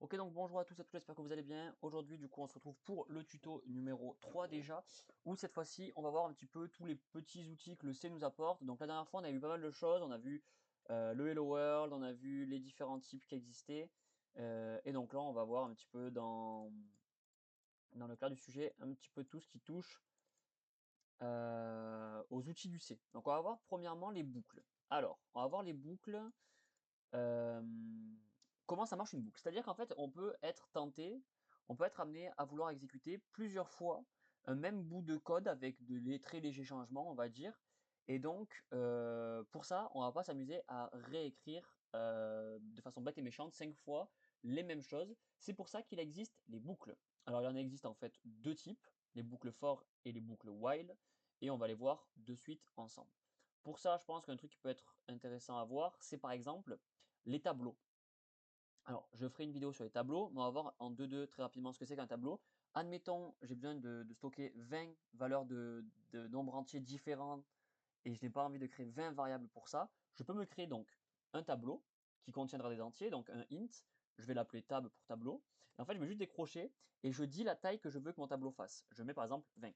Ok, donc bonjour à tous et à toutes, j'espère que vous allez bien. Aujourd'hui, du coup, on se retrouve pour le tuto numéro 3 déjà, où cette fois-ci, on va voir un petit peu tous les petits outils que le C nous apporte. Donc la dernière fois, on a vu pas mal de choses, on a vu le Hello World, on a vu les différents types qui existaient. Et donc là, on va voir un petit peu dans le cadre du sujet, un petit peu tout ce qui touche aux outils du C. Donc on va voir premièrement les boucles. Alors, on va voir les boucles. Euh, Comment ça marche une boucle? C'est-à-dire qu'en fait, on peut être tenté, on peut être amené à vouloir exécuter plusieurs fois un même bout de code avec très légers changements, on va dire. Et donc, pour ça, on va pas s'amuser à réécrire de façon bête et méchante 5 fois les mêmes choses. C'est pour ça qu'il existe les boucles. Alors, il en existe en fait deux types, les boucles for et les boucles while, et on va les voir de suite ensemble. Pour ça, je pense qu'un truc qui peut être intéressant à voir, c'est par exemple les tableaux. Alors, je ferai une vidéo sur les tableaux, mais on va voir en 2-2 très rapidement ce que c'est qu'un tableau. Admettons, j'ai besoin de stocker 20 valeurs de nombres entiers différents et je n'ai pas envie de créer 20 variables pour ça. Je peux me créer donc un tableau qui contiendra des entiers, donc un int. Je vais l'appeler tab pour tableau. Et en fait, je mets juste des crochets et je dis la taille que je veux que mon tableau fasse. Je mets par exemple 20.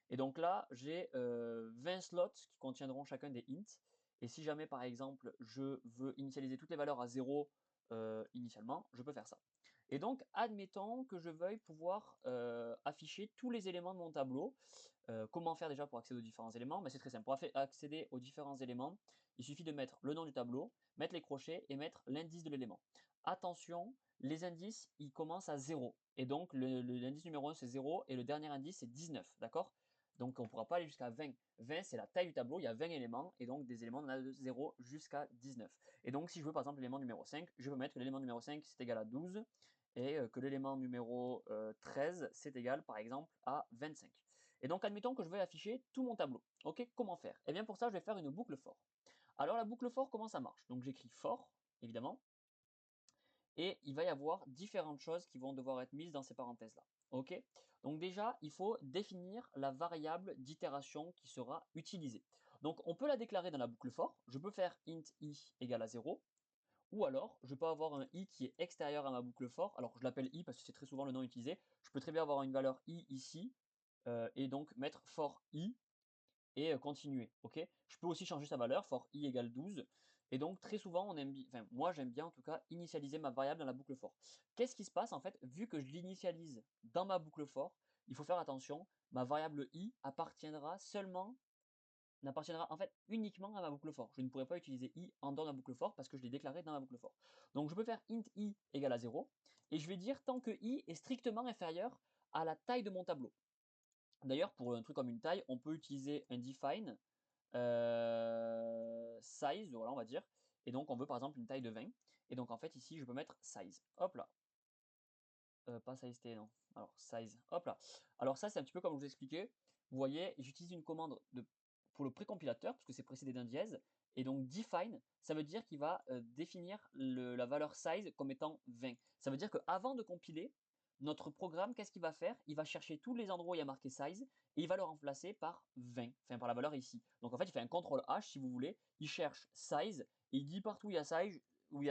Et donc là, j'ai 20 slots qui contiendront chacun des ints. Et si jamais, par exemple, je veux initialiser toutes les valeurs à 0 initialement, je peux faire ça. Et donc, admettons que je veuille pouvoir afficher tous les éléments de mon tableau. Comment faire déjà pour accéder aux différents éléments? Ben, c'est très simple. Pour accéder aux différents éléments, il suffit de mettre le nom du tableau, mettre les crochets et mettre l'indice de l'élément. Attention, les indices, ils commencent à 0. Et donc, l'indice numéro 1, c'est 0 et le dernier indice, c'est 19. D'accord? Donc on ne pourra pas aller jusqu'à 20. 20, c'est la taille du tableau, il y a 20 éléments, et donc des éléments de 0 jusqu'à 19. Et donc si je veux par exemple l'élément numéro 5, je peux mettre que l'élément numéro 5 c'est égal à 12, et que l'élément numéro 13 c'est égal par exemple à 25. Et donc admettons que je veux afficher tout mon tableau. Ok, comment faire? Et bien pour ça je vais faire une boucle for. Alors la boucle for, comment ça marche? Donc j'écris for, évidemment, et il va y avoir différentes choses qui vont devoir être mises dans ces parenthèses-là. Ok? Donc déjà, il faut définir la variable d'itération qui sera utilisée. Donc on peut la déclarer dans la boucle for. Je peux faire int i égale à 0, ou alors je peux avoir un i qui est extérieur à ma boucle for. Alors je l'appelle i parce que c'est très souvent le nom utilisé. Je peux très bien avoir une valeur i ici, et donc mettre for i et continuer. Ok. Je peux aussi changer sa valeur, for i égale 12. Et donc très souvent, enfin moi j'aime bien en tout cas initialiser ma variable dans la boucle for. Qu'est-ce qui se passe en fait, vu que je l'initialise dans ma boucle for, il faut faire attention, ma variable i n'appartiendra en fait uniquement à ma boucle for. Je ne pourrai pas utiliser i en dehors de ma boucle for parce que je l'ai déclaré dans ma boucle for. Donc je peux faire int i égale à 0 et je vais dire tant que i est strictement inférieur à la taille de mon tableau. D'ailleurs, pour un truc comme une taille, on peut utiliser un define size, voilà, on va dire. Et donc, on veut par exemple une taille de 20. Et donc, en fait, ici, je peux mettre size. Hop là. Pas size t, non. Alors, size. Hop là. Alors, ça, c'est un petit peu comme je vous expliquais. Vous voyez, j'utilise une commande pour le précompilateur, parce que c'est précédé d'un dièse. Et donc, define, ça veut dire qu'il va définir la valeur size comme étant 20. Ça veut dire qu'avant de compiler, notre programme, qu'est-ce qu'il va faire? Il va chercher tous les endroits où il y a marqué size et il va le remplacer par 20, enfin par la valeur ici. Donc en fait, il fait un CTRL H si vous voulez, il cherche size et il dit partout où il y a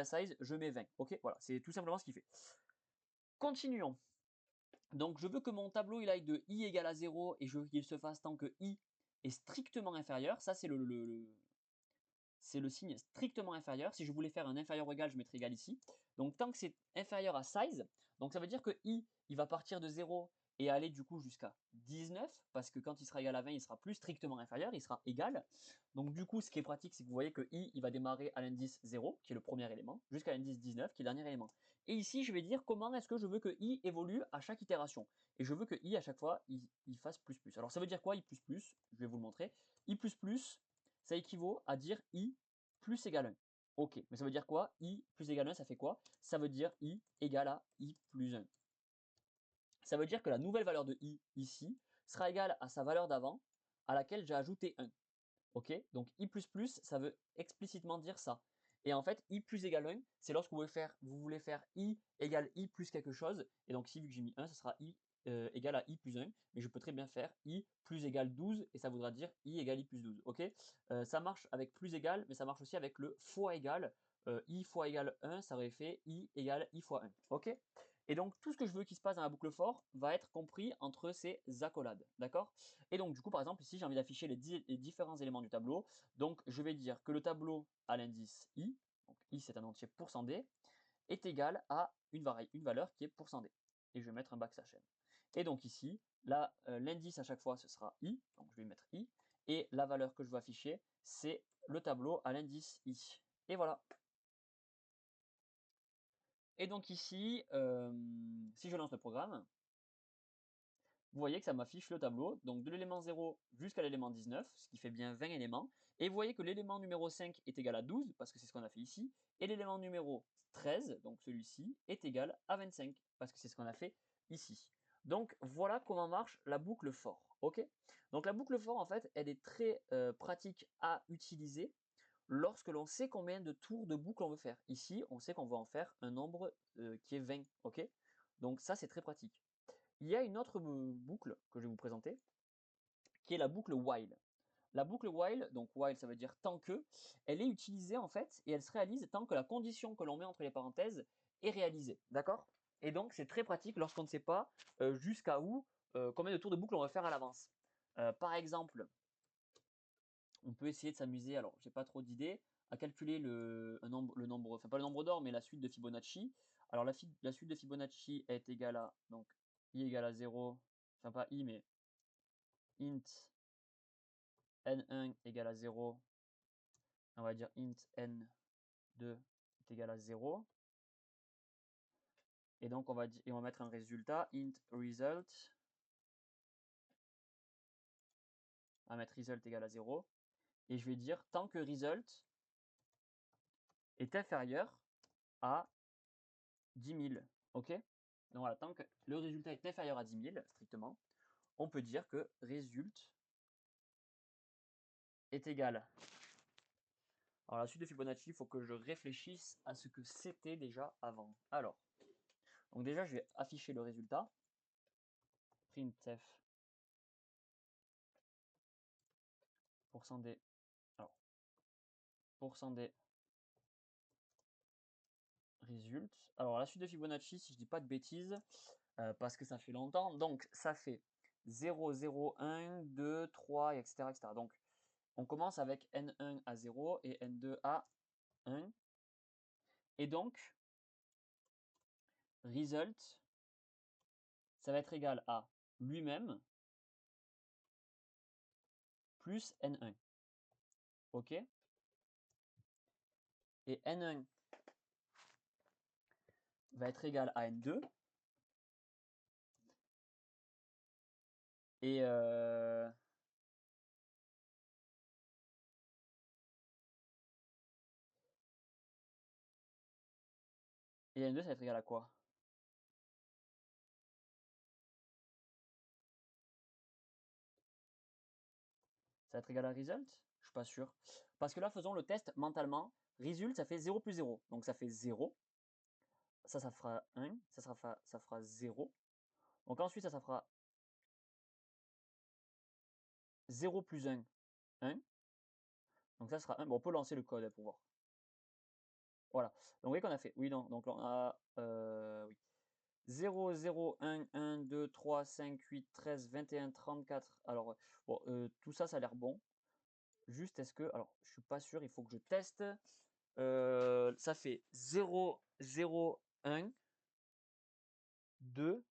size, je mets 20. Ok, voilà, c'est tout simplement ce qu'il fait. Continuons. Donc je veux que mon tableau il aille de i égale à 0 et je veux qu'il se fasse tant que i est strictement inférieur. Ça c'est c'est le signe strictement inférieur. Si je voulais faire un inférieur ou égal, je mettrais égal ici. Donc tant que c'est inférieur à size, donc ça veut dire que i, il va partir de 0 et aller du coup jusqu'à 19, parce que quand il sera égal à 20, il sera plus strictement inférieur, il sera égal. Donc du coup, ce qui est pratique, c'est que vous voyez que i, il va démarrer à l'indice 0, qui est le premier élément, jusqu'à l'indice 19, qui est le dernier élément. Et ici, je vais dire comment est-ce que je veux que i évolue à chaque itération. Et je veux que i, à chaque fois, il fasse plus plus. Alors ça veut dire quoi, i plus plus? Je vais vous le montrer. I plus plus, ça équivaut à dire i plus égale 1. Ok, mais ça veut dire quoi? I plus égale 1, ça fait quoi? Ça veut dire i égale à i plus 1. Ça veut dire que la nouvelle valeur de i ici sera égale à sa valeur d'avant, à laquelle j'ai ajouté 1. Ok, donc i plus plus, ça veut explicitement dire ça. Et en fait, i plus égale 1, c'est lorsque vous voulez faire i égale i plus quelque chose. Et donc ici, vu que j'ai mis 1, ça sera i égale à i plus 1. Mais je peux très bien faire i plus égale 12, et ça voudra dire i égale i plus 12. Ok, ça marche avec plus égal, mais ça marche aussi avec le fois égal. i fois égale 1, ça aurait fait i égale i fois 1. Ok? Et donc, tout ce que je veux qui se passe dans la boucle for va être compris entre ces accolades. D'accord? Et donc, du coup, par exemple, ici, j'ai envie d'afficher les différents éléments du tableau. Donc, je vais dire que le tableau à l'indice i, donc i c'est un entier %d, est égal à une valeur qui est %d. Et je vais mettre un backslash n. Et donc ici, là, l'indice à chaque fois, ce sera i, donc je vais mettre i, et la valeur que je veux afficher, c'est le tableau à l'indice i. Et voilà. Et donc ici, si je lance le programme, vous voyez que ça m'affiche le tableau, donc de l'élément 0 jusqu'à l'élément 19, ce qui fait bien 20 éléments. Et vous voyez que l'élément numéro 5 est égal à 12, parce que c'est ce qu'on a fait ici, et l'élément numéro 13, donc celui-ci, est égal à 25, parce que c'est ce qu'on a fait ici. Donc voilà comment marche la boucle for. Ok? Donc la boucle for, en fait, elle est très pratique à utiliser lorsque l'on sait combien de tours de boucle on veut faire. Ici, on sait qu'on va en faire un nombre qui est 20. Ok? Donc ça, c'est très pratique. Il y a une autre boucle que je vais vous présenter, qui est la boucle while. La boucle while, donc while ça veut dire tant que, elle est utilisée en fait et elle se réalise tant que la condition que l'on met entre les parenthèses est réalisée. D'accord? Et donc c'est très pratique lorsqu'on ne sait pas jusqu'à où, combien de tours de boucle on va faire à l'avance. Par exemple, on peut essayer de s'amuser, alors j'ai pas trop d'idées, à calculer le nombre, enfin pas le nombre d'or, mais la suite de Fibonacci. Alors la suite de Fibonacci est égale à, donc i égale à 0, enfin pas i, mais int n1 égale à 0, on va dire int n2 est égal à 0. Et donc on va mettre un résultat, int result, on va mettre result égale à 0. Et je vais dire tant que result est inférieur à 10 000. Ok? Donc voilà, tant que le résultat est inférieur à 10 000, strictement, on peut dire que result est égal. Alors la suite de Fibonacci, il faut que je réfléchisse à ce que c'était déjà avant. Alors, donc déjà je vais afficher le résultat. Printf %d, alors %d result. Alors la suite de Fibonacci, si je dis pas de bêtises, parce que ça fait longtemps, donc ça fait 0, 0, 1, 2, 3, etc., etc. Donc on commence avec n1 à 0 et n2 à 1. Et donc, result, ça va être égal à lui-même plus n1. Ok? Et n1 va être égal à n2. Et, et n2, ça va être égal à quoi? Ça va être égal à result? Je suis pas sûr. Parce que là, faisons le test mentalement. Result, ça fait 0 plus 0. Donc ça fait 0. Ça fera 1. Ça fera 0. Donc ensuite, ça fera 0 plus 1, 1. Donc ça sera 1. Bon, on peut lancer le code pour voir. Voilà. Donc vous voyez qu'on a fait. Oui, non. Donc on a. Oui. 0, 0, 1, 1, 2, 3, 5, 8, 13, 21, 34. Alors, bon, tout ça, ça a l'air bon. Juste, est-ce que. Alors, je suis pas sûr, il faut que je teste. Ça fait 0, 0, 1, 2.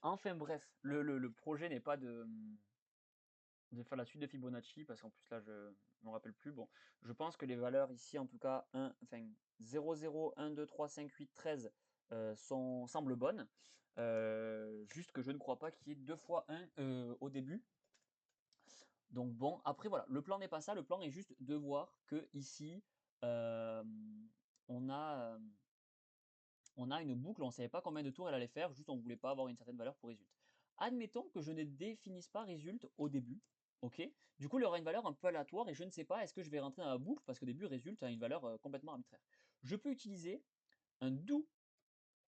Enfin bref, le projet n'est pas de faire la suite de Fibonacci, parce qu'en plus là je ne me rappelle plus. Bon, je pense que les valeurs ici, en tout cas 0, 0, 1, 2, 3, 5, 8, 13 semblent bonnes. Juste que je ne crois pas qu'il y ait 2 fois 1 au début. Donc bon, après voilà, le plan n'est pas ça, le plan est juste de voir que ici euh, on a, euh, on a une boucle, on ne savait pas combien de tours elle allait faire, juste on ne voulait pas avoir une certaine valeur pour résulte. Admettons que je ne définisse pas résulte au début, ok? Du coup, il aura une valeur un peu aléatoire et je ne sais pas est-ce que je vais rentrer dans la boucle parce qu'au début, résulte a une valeur complètement arbitraire. Je peux utiliser un do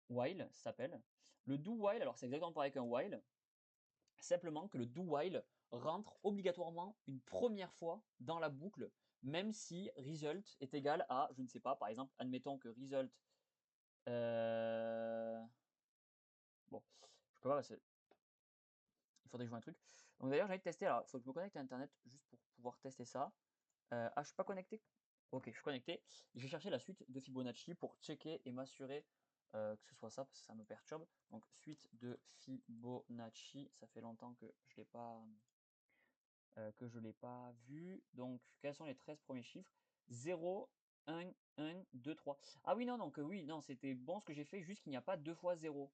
while, ça s'appelle. Le do while, alors c'est exactement pareil qu'un while. simplement que le do while rentre obligatoirement une première fois dans la boucle, même si result est égal à, je ne sais pas, par exemple, admettons que result, bon, je peux pas parce que il faudrait jouer un truc. Donc d'ailleurs, j'ai envie de tester, alors il faut que je me connecte à internet juste pour pouvoir tester ça. Je suis pas connecté. Ok, je suis connecté. Je vais chercher la suite de Fibonacci pour checker et m'assurer que ce soit ça, parce que ça me perturbe. Donc suite de Fibonacci, ça fait longtemps que je l'ai pas l'ai pas vu. Donc quels sont les 13 premiers chiffres? 0, 1, 1, 2, 3. Ah oui, non, donc oui, non, c'était bon ce que j'ai fait, juste qu'il n'y a pas 2 fois 0.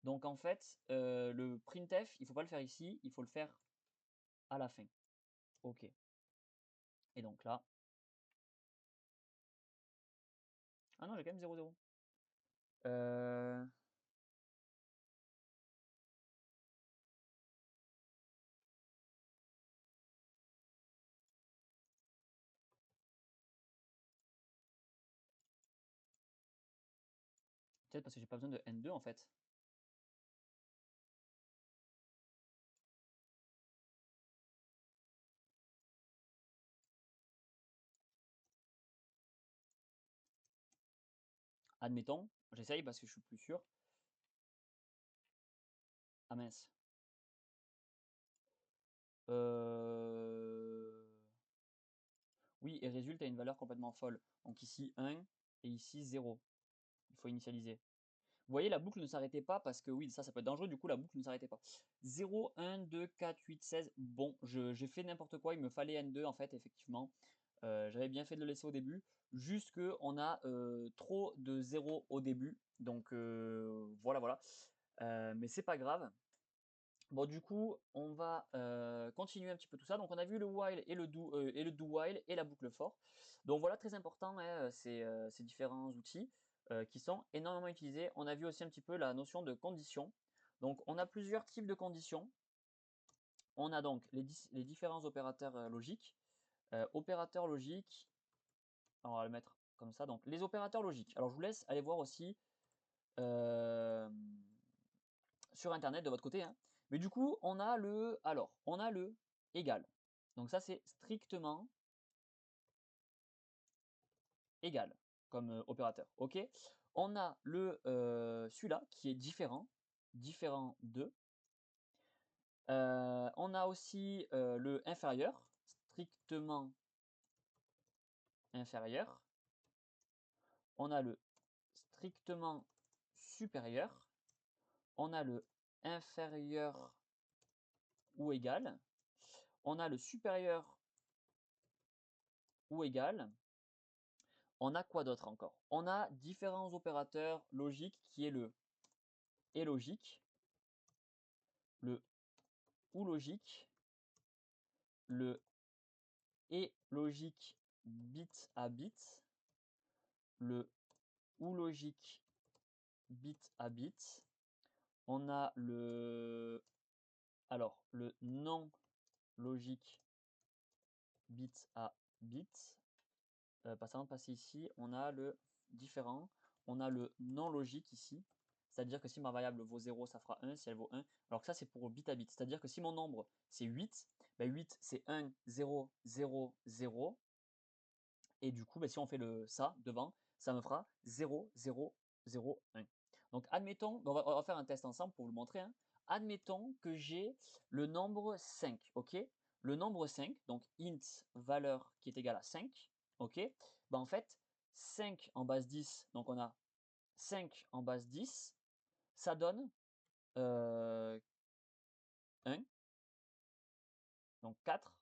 Donc en fait, le printf, il faut pas le faire ici, il faut le faire à la fin. Ok. Et donc là, ah non, j'ai quand même 0, 0. Euh, Peut-être parce que j'ai pas besoin de N2 en fait. Admettons, j'essaye parce que je suis plus sûr. Ah mince. Oui, et résulte à une valeur complètement folle. Donc ici 1 et ici 0. Il faut initialiser. Vous voyez, la boucle ne s'arrêtait pas parce que oui, ça peut être dangereux, du coup la boucle ne s'arrêtait pas. 0, 1, 2, 4, 8, 16. Bon, j'ai fait n'importe quoi, il me fallait N2 en fait, effectivement. J'avais bien fait de le laisser au début. Juste qu'on a trop de 0 au début. Donc voilà, voilà. Mais c'est pas grave. Bon, du coup, on va continuer un petit peu tout ça. Donc, on a vu le while et le do while et la boucle for. Donc, voilà, très important, hein, ces différents outils qui sont énormément utilisés. On a vu aussi un petit peu la notion de condition. Donc, on a plusieurs types de conditions. On a donc les différents opérateurs logiques. Opérateurs logiques, on va le mettre comme ça. Donc, les opérateurs logiques. Alors, je vous laisse aller voir aussi euh, sur internet de votre côté, hein. Mais du coup, on a le égal. Donc ça, c'est strictement égal comme opérateur. Ok. On a le celui-là qui est différent, différent de. On a aussi le inférieur, strictement inférieur. On a le strictement supérieur. On a le inférieur ou égal. On a le supérieur ou égal. On a quoi d'autre encore? On a différents opérateurs logiques qui est le et logique, le ou logique, le et logique bit à bit, le ou logique bit à bit. On a le non logique bit à bit. Avant de passer ici, on a le différent, on a le non logique ici, c'est-à-dire que si ma variable vaut 0, ça fera 1, si elle vaut 1, alors que ça c'est pour bit à bit, c'est-à-dire que si mon nombre c'est 8, ben 8 c'est 1, 0, 0, 0, et du coup, ben, si on fait ça devant, ça me fera 0, 0, 0, 1. Donc admettons, on va faire un test ensemble pour vous le montrer, hein. Admettons que j'ai le nombre 5, ok? Le nombre 5, donc int valeur qui est égale à 5, ok? Ben en fait, 5 en base 10, donc on a 5 en base 10, ça donne 1, donc 4,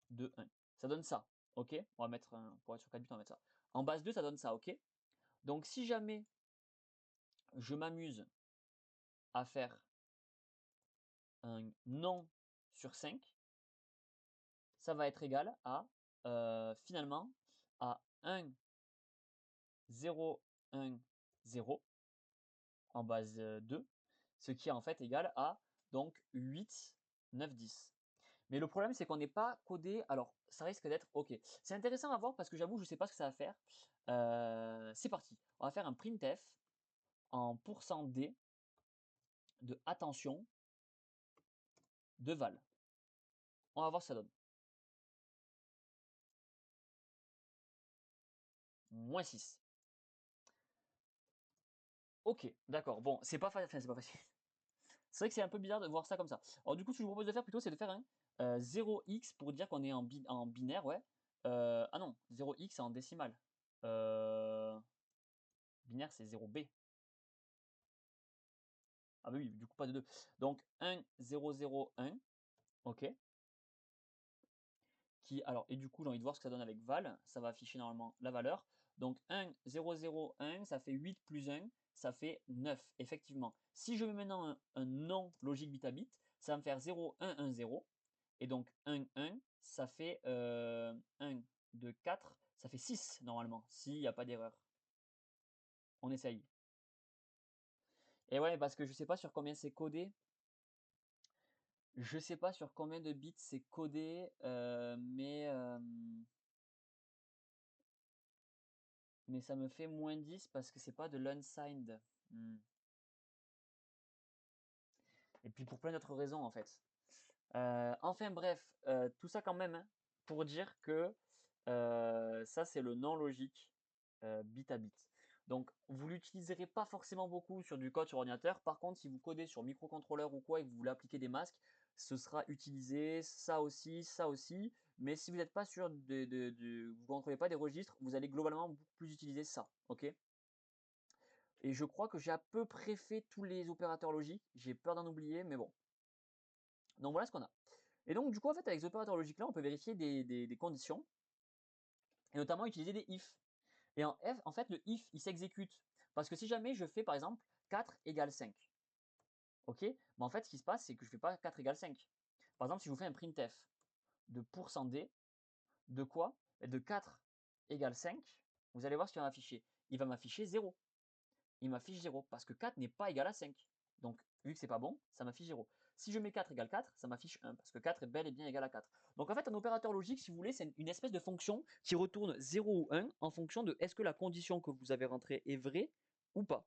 2, 1. Ça donne ça, ok? On va mettre, pour être sur 4 bits, on va mettre ça. En base 2, ça donne ça, ok? Donc si jamais je m'amuse à faire un non sur 5, ça va être égal à finalement à 1, 0, 1, 0 en base 2, ce qui est en fait égal à donc 8, 9, 10. Mais le problème, c'est qu'on n'est pas codé. Alors, ça risque d'être OK. C'est intéressant à voir parce que j'avoue, je ne sais pas ce que ça va faire. C'est parti. On va faire un printf en %d de attention de val. On va voir ce que ça donne. Moins 6. Ok, d'accord. Bon, c'est pas facile. Enfin, c'est pas facile. C'est vrai que c'est un peu bizarre de voir ça comme ça. Alors du coup, ce que je vous propose de faire plutôt, c'est de faire un 0x pour dire qu'on est en binaire, ouais. Ah non, 0x en décimale. Binaire, c'est 0b. Ah bah oui, du coup, pas de 2. Donc 1, 0, 0, 1. Ok. Alors, et du coup, j'ai envie de voir ce que ça donne avec val. Ça va afficher normalement la valeur. Donc 1, 0, 0, 1, ça fait 8 plus 1, ça fait 9, effectivement. Si je mets maintenant un nom logique bit à bit, ça va me faire 0, 1, 1, 0. Et donc 1, 1, ça fait 1, 2, 4, ça fait 6 normalement, s'il n'y a pas d'erreur. On essaye. Et ouais, parce que je sais pas sur combien c'est codé. Je sais pas sur combien de bits c'est codé, mais ça me fait moins 10 parce que c'est pas de l'unsigned. Hmm. Et puis pour plein d'autres raisons en fait. Enfin bref, tout ça quand même hein, pour dire que ça c'est le non logique bit à bit. Donc vous l'utiliserez pas forcément beaucoup sur du code sur ordinateur. Par contre, si vous codez sur microcontrôleur ou quoi et que vous voulez appliquer des masques, ce sera utilisé ça aussi, ça aussi. Mais si vous n'êtes pas sûr vous ne contrôlez pas des registres, vous allez globalement beaucoup plus utiliser ça. Ok. Et je crois que j'ai à peu près fait tous les opérateurs logiques. J'ai peur d'en oublier, mais bon. Donc voilà ce qu'on a. Et donc du coup, en fait, avec ces opérateurs logiques là, on peut vérifier des conditions, et notamment utiliser des if. Et en fait, le if, il s'exécute. Parce que si jamais je fais, par exemple, 4 égale 5, ok, mais en fait, ce qui se passe, c'est que je ne fais pas 4 égale 5. Par exemple, si je vous fais un printf de %d, de quoi? De 4 égale 5, vous allez voir ce qu'il va m'afficher. Il va m'afficher 0. Il m'affiche 0 parce que 4 n'est pas égal à 5. Donc, vu que c'est pas bon, ça m'affiche 0. Si je mets 4 égale 4, ça m'affiche 1 parce que 4 est bel et bien égal à 4. Donc, en fait, un opérateur logique, si vous voulez, c'est une espèce de fonction qui retourne 0 ou 1 en fonction de est-ce que la condition que vous avez rentrée est vraie ou pas.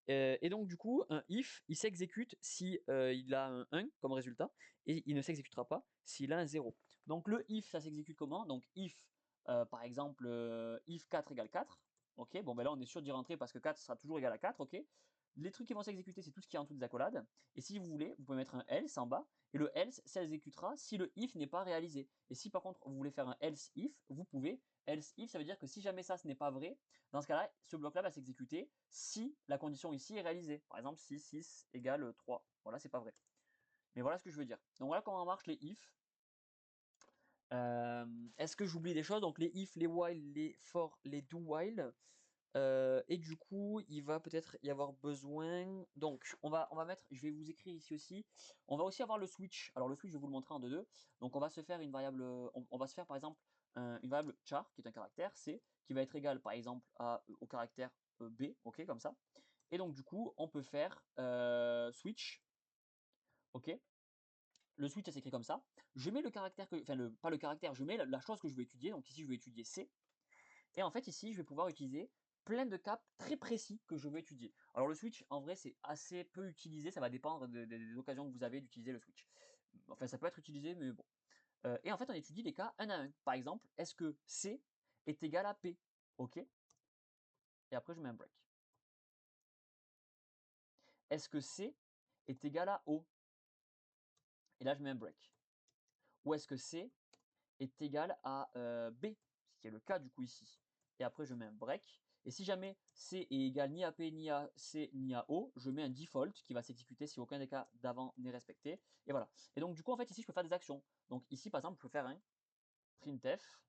Et donc, du coup, un if, il s'exécute si il a un 1 comme résultat et il ne s'exécutera pas s'il a un 0. Donc, le if, ça s'exécute comment? Donc, if, par exemple, if 4 égale 4. Ok, bon ben là on est sûr d'y rentrer parce que 4 sera toujours égal à 4, ok. Les trucs qui vont s'exécuter, c'est tout ce qui est en dessous des accolades. Et si vous voulez, vous pouvez mettre un else en bas, et le else s'exécutera si le if n'est pas réalisé. Et si par contre vous voulez faire un else if, vous pouvez. Else if, ça veut dire que si jamais ça ce n'est pas vrai, dans ce cas-là, ce bloc-là va s'exécuter si la condition ici est réalisée. Par exemple, si 6 égale 3. Voilà, c'est pas vrai. Mais voilà ce que je veux dire. Donc voilà comment marchent les if. Est-ce que j'oublie des choses? Donc les if, les while, les for, les do while. Et du coup, il va peut-être y avoir besoin. Donc, on va mettre. Je vais vous écrire ici aussi. On va aussi avoir le switch. Alors le switch, je vais vous le montrer en 2-2. Donc on va se faire une variable. On va se faire par exemple une variable char qui est un caractère c qui va être égal par exemple au caractère b. Ok, comme ça. Et donc du coup, on peut faire switch. Ok. Le switch, ça s'écrit comme ça. Je mets le caractère enfin pas le caractère. Je mets la chose que je veux étudier. Donc ici, je vais étudier c. Et en fait, ici, je vais pouvoir utiliser plein de cas très précis que je veux étudier. Alors le switch, en vrai, c'est assez peu utilisé, ça va dépendre des occasions que vous avez d'utiliser le switch. Enfin, ça peut être utilisé, mais bon. Et en fait, on étudie les cas un à un. Par exemple, est-ce que C est égal à P? Ok. Et après, je mets un break. Est-ce que C est égal à O? Et là, je mets un break. Ou est-ce que C est égal à B? Ce qui est le cas du coup ici. Et après, je mets un break. Et si jamais C est égal ni à P, ni à C, ni à O, je mets un default qui va s'exécuter si aucun des cas d'avant n'est respecté. Et voilà. Et donc, du coup, en fait, ici, je peux faire des actions. Donc, ici, par exemple, je peux faire un printf,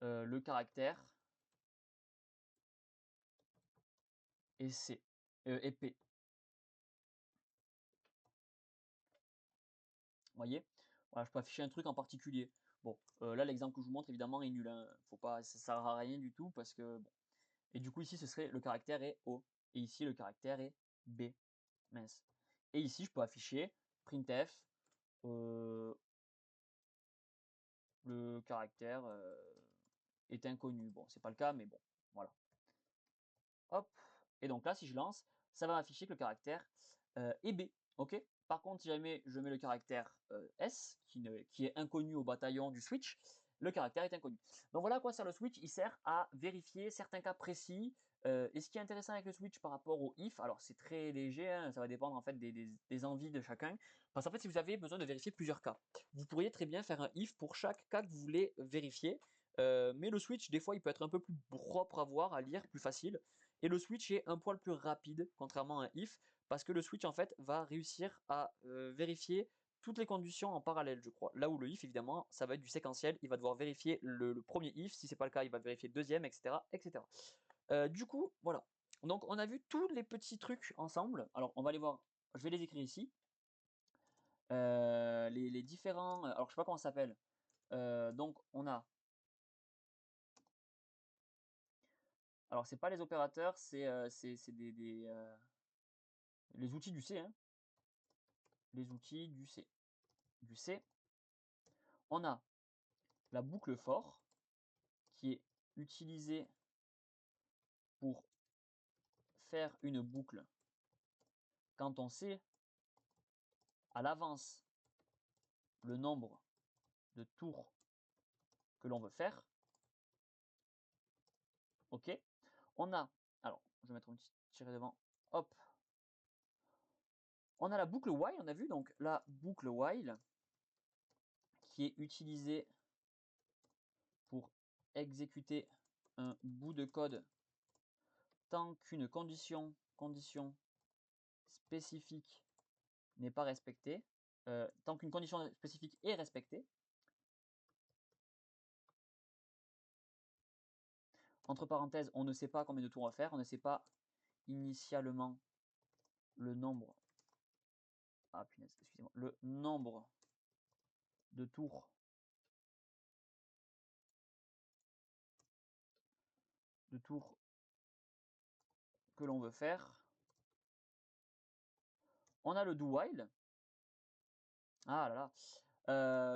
le caractère et C, et P. Vous voyez? Voilà, je peux afficher un truc en particulier. Bon, là, l'exemple que je vous montre, évidemment, est nul. Hein. Faut pas, ça sert à rien du tout parce que, bon. Et du coup, ici, ce serait le caractère est O. Et ici, le caractère est B. Mince. Et ici, je peux afficher printf, le caractère est inconnu. Bon, c'est pas le cas, mais bon, voilà. Hop. Et donc là, si je lance, ça va m'afficher que le caractère est B. Ok. Par contre, si jamais je mets le caractère S, qui est inconnu au bataillon du switch, le caractère est inconnu. Donc voilà à quoi sert le switch. Il sert à vérifier certains cas précis. Et ce qui est intéressant avec le switch par rapport au if, alors c'est très léger, hein, ça va dépendre en fait des envies de chacun. Parce qu'en fait, si vous avez besoin de vérifier plusieurs cas, vous pourriez très bien faire un if pour chaque cas que vous voulez vérifier. Mais le switch, des fois, il peut être un peu plus propre à voir, à lire, plus facile. Et le switch est un poil plus rapide, contrairement à un if, parce que le switch en fait va réussir à vérifier toutes les conditions en parallèle, je crois. Là où le if, évidemment, ça va être du séquentiel, il va devoir vérifier le premier if, si c'est pas le cas, il va vérifier le deuxième, etc. etc. Du coup, voilà. Donc on a vu tous les petits trucs ensemble. Alors on va les voir, je vais les écrire ici. Les différents, alors je sais pas comment ça s'appelle. Donc on a, alors c'est pas les opérateurs, c'est les outils du C, hein. Les outils du C. Du C. On a la boucle for, qui est utilisée pour faire une boucle quand on sait à l'avance le nombre de tours que l'on veut faire. Ok. On a, alors je vais mettre un petit tiret devant, hop. On a la boucle while, on a vu, donc la boucle while qui est utilisée pour exécuter un bout de code tant qu'une condition spécifique n'est pas respectée, tant qu'une condition spécifique est respectée. Entre parenthèses, on ne sait pas combien de tours on va faire, on ne sait pas initialement le nombre, ah punaise, excusez-moi, le nombre de tours que l'on veut faire. On a le do while. Ah là là.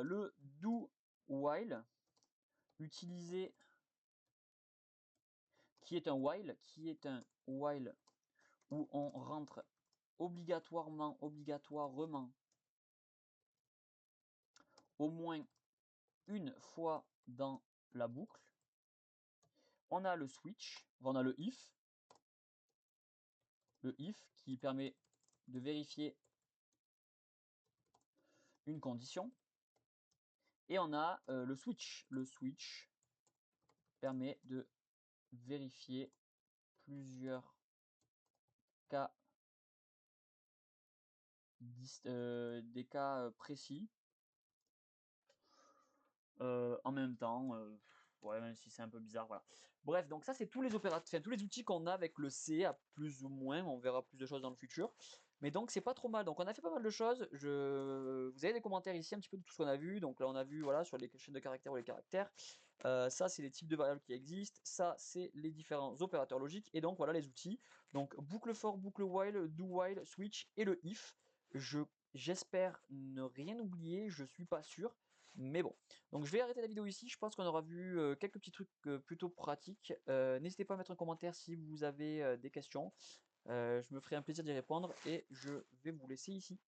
Le do while utilisé, qui est un while où on rentre obligatoirement au moins une fois dans la boucle. On a le switch, on a le if qui permet de vérifier une condition. Et on a le switch. Le switch permet de vérifier plusieurs cas, des cas précis en même temps. Ouais, même si c'est un peu bizarre, voilà. Bref, donc ça c'est tous les opérateurs, enfin, tous les outils qu'on a avec le C, à plus ou moins, on verra plus de choses dans le futur. Mais donc c'est pas trop mal. Donc on a fait pas mal de choses. Vous avez des commentaires ici un petit peu de tout ce qu'on a vu. Donc là on a vu voilà sur les chaînes de caractères ou les caractères. Ça c'est les types de variables qui existent. Ça c'est les différents opérateurs logiques. Et donc voilà les outils. Donc boucle for, boucle while, do while, switch et le if. J'espère ne rien oublier. Je suis pas sûr. Mais bon, donc je vais arrêter la vidéo ici, je pense qu'on aura vu quelques petits trucs plutôt pratiques. N'hésitez pas à mettre un commentaire si vous avez des questions, je me ferai un plaisir d'y répondre et je vais vous laisser ici.